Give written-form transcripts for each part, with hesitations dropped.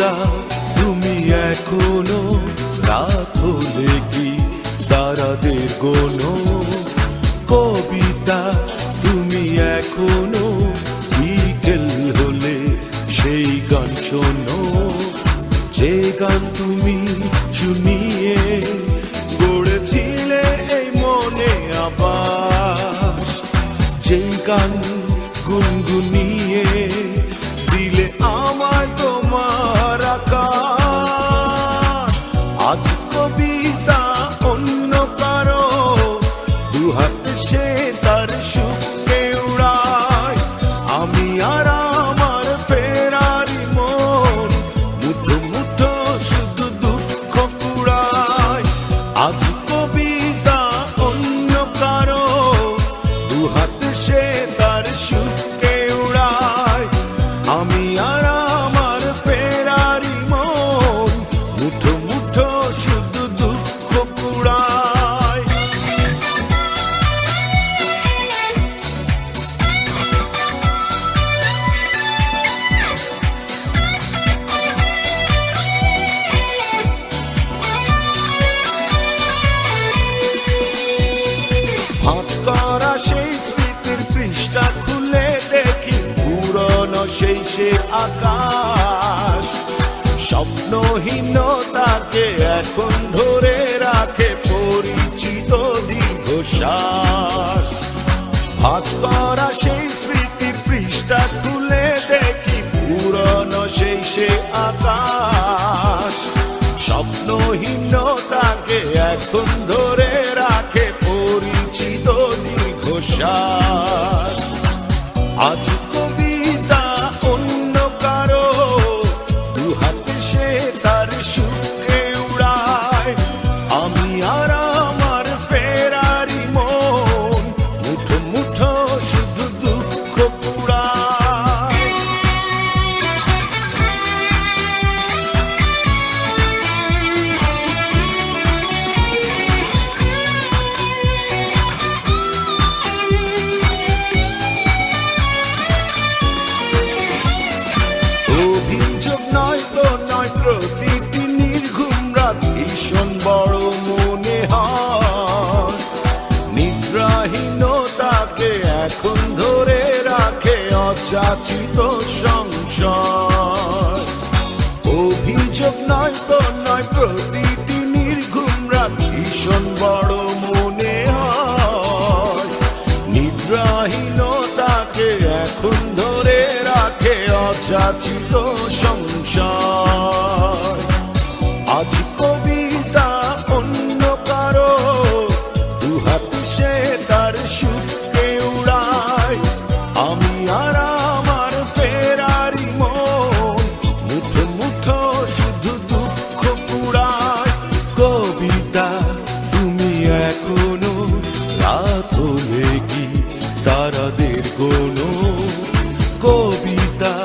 কবিতা তুমি এখনো রাত হলে কি তারাদের গোনো, কবিতা তুমি এখনো বিকেল হলে সেই গান শোনো, যে গান তুমি শুনিয়ে গড়েছিলে এই মনে আবার, যে গান গুনগুনিয়ে দিলে আমায় তোমার আকাশ। আজ কবিতা অন্য কারো দুহাতে সে তার সুখকে উড়ায়, আমি আর আমার ফেরারি মন মুঠো মুঠো শুধু দুঃখ কুড়ায়। আজ কবিতা অন্য কারো দুহাতে সে তার সুখকে উড়ায়, আমি আর আমার ফেরারি মন মুঠো মুঠো শুধু দুঃখ কুড়ায়। ভাঁজ করা সেই স্মৃতির পৃষ্ঠা খুলে দেখি পুরনো সেই সে আকাশ, স্বপ্নহীনতাকে এখন ধরে রাখে পরিচিত দীর্ঘশ্বাস। ভাঁজ করা সেই স্মৃতির পৃষ্ঠা খুলে দেখি পুরনো সেই সে আকাশ, স্বপ্নহীনতাকে এখন ধরে রাখে পরিচিত দীর্ঘশ্বাস। আজ কবিতা অন্য কারো দুহাতে সে তার সুখকে উড়ায়, আমি আর আমার ফেরারি মন মুঠো মুঠো শুধু দুঃখ কুড়ায়। অভিযোগ নয় তো নয়, প্রতিটি নির্ঘুম রাত ভীষণ বড় মনে হয়, নিদ্রাহীনতাকে এখন ধরে রাখে অযাচিত সংসার। অভিযোগ নয় তো নয়, প্রতিটি নির্ঘুম রাত ভীষণ বড় মনে হয়, নিদ্রাহীনতাকে এখন ধরে রাখে অযাচিত সংসার। আজ কবিতা অন্য কারো দুহাতে সে তার সুখকে উড়ায়, আমি আর আমার ফেরারি মন মুঠো মুঠো শুধু দুঃখ কুড়ায়। কবিতা তুমি এখনো রাত হলে কি তারাদের গোনো, কবিতা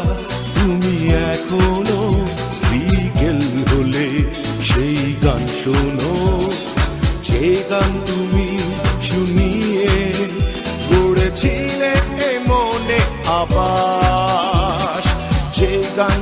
তুমি এখনো বিকেল হলে সেই গান শোনো, যে গান তুমি শুনিয়ে গড়েছিলে মনে আবাস, যে গান